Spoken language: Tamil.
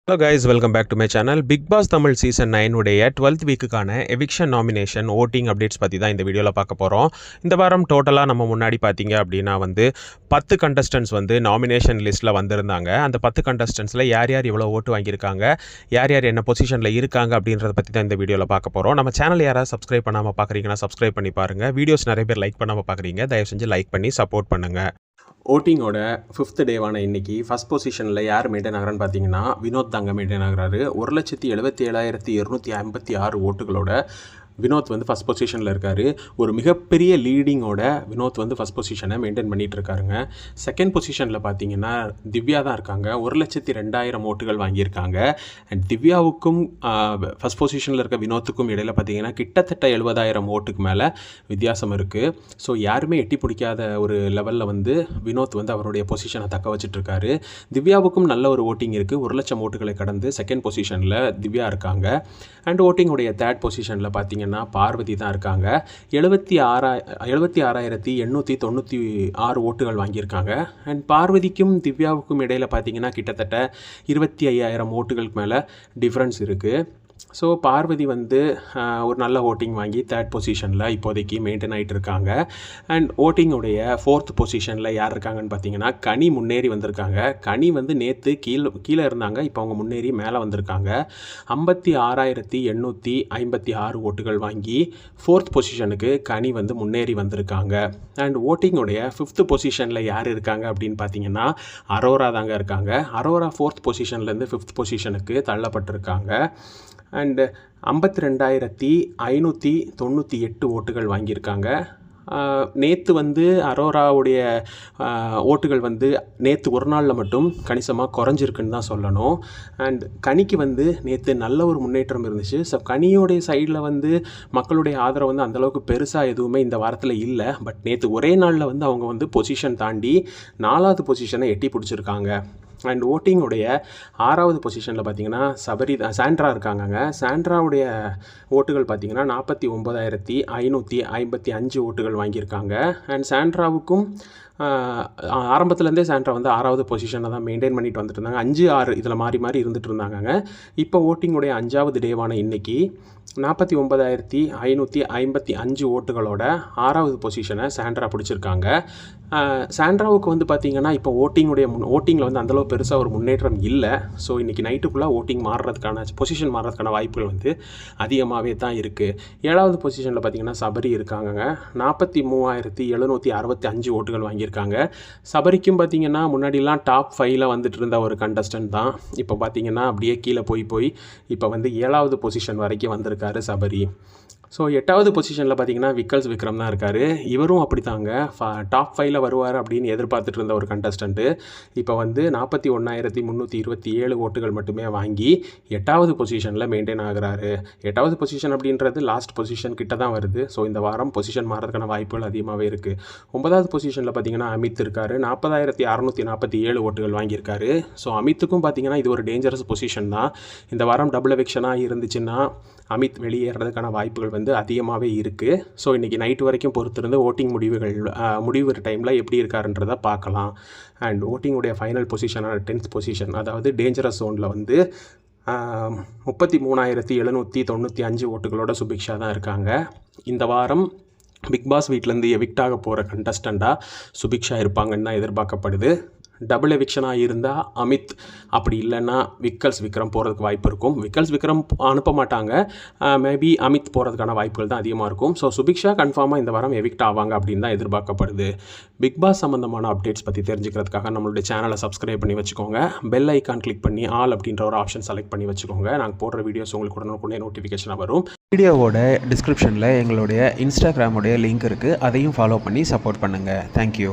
Hello guys, welcome back to my channel. Bigg Boss Tamil season 9 உடைய 12th வீக்குக்கான எவிக்ஷன் நாமினேஷன் ஓட்டிங் அப்டேட்ஸ் பற்றி தான் இந்த வீடியோவில் பார்க்க போகிறோம். இந்த வாரம் டோட்டலாக நம்ம முன்னாடி பார்த்தீங்க அப்படின்னா 10 கண்டஸ்டன்ஸ் நாமினேஷன் லிஸ்ட்டில் வந்திருந்தாங்க. அந்த 10 கண்டஸ்டன்ஸில் யார் யார் எவ்வளோ ஓட்டு வாங்கியிருக்காங்க, யார் யார் என்ன பொசிஷனில் இருக்காங்க அப்படின்றத பற்றி தான் இந்த வீடியோவில் பார்க்க போகிறோம். நம்ம சேனல் யாராவது சப்ஸ்கிரைப் பண்ணாமல் பார்க்குறீங்கன்னா சப்ஸ்கிரைப் பண்ணி பாருங்கள். வீடியோஸ் நிறைய பேர் லைக் பண்ணாமல் பார்க்குறீங்க, தயவு செஞ்சு லைக் பண்ணி சப்போர்ட் பண்ணுங்கள். ஓட்டிங்கோட 5th டேவான இன்றைக்கி ஃபஸ்ட் பொசிஷனில் யார் மெயின்டைன் ஆகிறான்னு பார்த்தீங்கன்னா வினோத் தாங்க மெயின்டைன் ஆகிறாரு. 1,77,256 ஓட்டுகளோட வினோத் ஃபஸ்ட் பொசிஷனில் இருக்கார். ஒரு மிகப்பெரிய லீடிங்கோட வினோத் ஃபஸ்ட் பொசிஷனை மெயின்டைன் பண்ணிகிட்டு இருக்காருங்க. செகண்ட் பொசிஷனில் பார்த்தீங்கன்னா திவ்யா தான் இருக்காங்க. 1,02,000 ஓட்டுகள் வாங்கியிருக்காங்க. அண்ட் திவ்யாவுக்கும் ஃபஸ்ட் பொசிஷனில் இருக்க வினோத்துக்கும் இடையில் பார்த்தீங்கன்னா கிட்டத்தட்ட 70,000 ஓட்டுக்கு மேலே வித்தியாசம் இருக்குது. ஸோ யாருமே எட்டி பிடிக்காத ஒரு லெவலில் வினோத் அவருடைய பொசிஷனை தக்க வச்சுட்ருக்காரு. திவ்யாவுக்கும் நல்ல ஒரு ஓட்டிங் இருக்குது. 1,00,000 ஓட்டுகளை கடந்து செகண்ட் பொசிஷனில் திவ்யா இருக்காங்க. அண்ட் ஓட்டிங்குடைய தேர்ட் பொசிஷனில் பார்த்தீங்கன்னா பார்வதி தான் இருக்காங்க. 76,896 ஓட்டுகள் வாங்கியிருக்காங்க. அண்ட் பார்வதிக்கும் திவ்யாவுக்கும் இடையில் பார்த்தீங்கன்னா கிட்டத்தட்ட 25,000 ஓட்டுகளுக்கு மேலே டிஃப்ரென்ஸ் இருக்குது. ஸோ பார்வதி ஒரு நல்ல ஓட்டிங் வாங்கி தேர்ட் பொசிஷனில் இப்போதைக்கு மெயின்டைன் ஆகிட்டு இருக்காங்க. அண்ட் ஓட்டிங்குடைய 4th பொசிஷனில் யார் இருக்காங்கன்னு பார்த்தீங்கன்னா கனி முன்னேறி வந்திருக்காங்க. கனி நேற்று கீழே இருந்தாங்க, இப்போ அவங்க முன்னேறி மேலே வந்திருக்காங்க. 56,856 ஓட்டுகள் வாங்கி 4th பொசிஷனுக்கு கனி முன்னேறி வந்திருக்காங்க. அண்ட் ஓட்டிங்குடைய 5th பொசிஷனில் யார் இருக்காங்க அப்படின்னு பார்த்தீங்கன்னா அரோரா தாங்க இருக்காங்க. அரோரா 4th பொசிஷன்லேருந்து 5th பொசிஷனுக்கு தள்ளப்பட்டிருக்காங்க. அண்டு 52,598 ஓட்டுகள் வாங்கியிருக்காங்க. நேற்று அரோராவுடைய ஓட்டுகள் நேற்று ஒரு நாளில் மட்டும் கணிசமாக குறைஞ்சிருக்குன்னு தான் சொல்லணும். அண்ட் கனிக்கு நேற்று நல்ல ஒரு முன்னேற்றம் இருந்துச்சு. ஸோ கனியோடைய சைடில் மக்களுடைய ஆதரவு அந்தளவுக்கு பெருசாக எதுவுமே இந்த வாரத்தில் இல்லை. பட் நேற்று ஒரே நாளில் அவங்க பொசிஷன் தாண்டி 4வது பொசிஷனை எட்டி பிடிச்சிருக்காங்க. அண்ட் ஓட்டிங்குடைய 6வது பொசிஷனில் பார்த்தீங்கன்னா சாண்ட்ரா இருக்காங்கங்க. சாண்ட்ராவுடைய ஓட்டுகள் பார்த்தீங்கன்னா 49,555 ஓட்டுகள் வாங்கியிருக்காங்க. அண்ட் சாண்ட்ராவுக்கும் ஆரம்பத்துலேருந்தே சாண்ட்ரா 6வது பொசிஷனை தான் மெயின்டைன் பண்ணிட்டு வந்துட்டு இருந்தாங்க. 5-6 இதில் மாறி மாறி இருந்துகிட்டு இருந்தாங்க. இப்போ ஓட்டிங்குடைய 5வது டேவான இன்றைக்கி 49,555 ஓட்டுகளோட 6வது பொசிஷனை சாண்ட்ரா பிடிச்சிருக்காங்க. சாண்ட்ராவுக்கு பார்த்திங்கன்னா இப்போ ஓட்டிங்கில் அந்தளவு பெருசாக ஒரு முன்னேற்றம் இல்லை. ஸோ இன்றைக்கி நைட்டுக்குள்ளே ஓட்டிங் மாறுறதுக்கான பொசிஷன் மாறுறதுக்கான வாய்ப்புகள் அதிகமாகவே தான் இருக்குது. 7வது பொசிஷனில் பார்த்திங்கன்னா சபரி இருக்காங்க. 43,765 ஓட்டுகள் வாங்கியிருக்காங்க. சபரிக்கும் பார்த்திங்கன்னா முன்னாடிலாம் டாப் 5ல் வந்துட்டு இருந்த ஒரு கண்டஸ்டன்ட் தான். இப்போ பார்த்திங்கன்னா அப்படியே கீழே போய் இப்போ 7வது பொசிஷன் வரைக்கும் வந்திருக்காரு சபரி. ஸோ 8வது பொசிஷனில் பார்த்தீங்கன்னா விக்கல்ஸ் விக்ரம் தான் இருக்கார். இவரும் அப்படி தாங்க டாப் 5ல் வருவார் அப்படின்னு எதிர்பார்த்துட்டு இருந்த ஒரு கண்டஸ்டண்ட்டு. இப்போ 41,327 ஓட்டுகள் மட்டுமே வாங்கி 8வது பொசிஷனில் மெயின்டைன் ஆகிறாரு. 8வது பொசிஷன் அப்படின்றது லாஸ்ட் பொசிஷன் கிட்ட தான் வருது. ஸோ இந்த வாரம் பொசிஷன் மாறதுக்கான வாய்ப்புகள் அதிகமாகவே இருக்குது. 9வது பொசிஷனில் பார்த்தீங்கன்னா அமித் இருக்கார். 40,647 ஓட்டுகள் வாங்கியிருக்காரு. ஸோ அமித்துக்கும் பார்த்தீங்கன்னா இது ஒரு டேஞ்சரஸ் பொசிஷன் தான். இந்த வாரம் டபுள் எவிக்ஷனாக இருந்துச்சுன்னா அமித் வெளியேறதுக்கான வாய்ப்புகள் அதிகமாகவே இருக்குது. ஸோ இன்றைக்கி நைட்டு வரைக்கும் பொறுத்திருந்து ஓட்டிங் முடிவு டைமில் எப்படி இருக்காருன்றதை பார்க்கலாம். அண்ட் ஓட்டிங்குடைய ஃபைனல் பொசிஷனான 10th பொசிஷன், அதாவது டேஞ்சரஸ் ஜோனில் 33,795 ஓட்டுகளோட சுபிக்ஷா தான் இருக்காங்க. இந்த வாரம் பிக் பாஸ் வீட்டிலேருந்து எவிக்டாக போகிற கண்டஸ்டண்ட்டாக சுபிக்ஷா இருப்பாங்கன்னு தான் எதிர்பார்க்கப்படுது. டபுள் எவிக்ஷனாக இருந்தால் அமித், அப்படி இல்லைன்னா விக்கல்ஸ் விக்ரம் போகிறதுக்கு வாய்ப்பு இருக்கும். விக்கல்ஸ் விக்ரம் அனுப்ப மாட்டாங்க, மேபி அமித் போகிறதுக்கான வாய்ப்புகள் தான் அதிகமாக இருக்கும். ஸோ சுபிக்ஷா கன்ஃபார்மாக இந்த வாரம் எவிக்ட் ஆவாங்க அப்படின்னு தான் எதிர்பார்க்கப்படுது. பிக் பாஸ் சம்மந்தமான அப்டேட்ஸ் பற்றி தெரிஞ்சுக்கிறதுக்காக நம்மளுடைய சேனலை சப்ஸ்கிரைப் பண்ணி வச்சுக்கோங்க. பெல் ஐக்கான் கிளிக் பண்ணி ஆல் அப்படின்ற ஒரு ஆப்ஷன் செலக்ட் பண்ணி வச்சுக்கோங்க. நாங்கள் போடுற வீடியோஸ் உங்களுக்கு உடனுக்குடனே நோட்டிஃபிகேஷனாக வரும். வீடியோவோட டிஸ்கிரிப்ஷனில் எங்களுடைய இன்ஸ்டாகிராமுடைய லிங்க் இருக்குது, அதையும் ஃபாலோ பண்ணி சப்போர்ட் பண்ணுங்கள். தேங்க்யூ.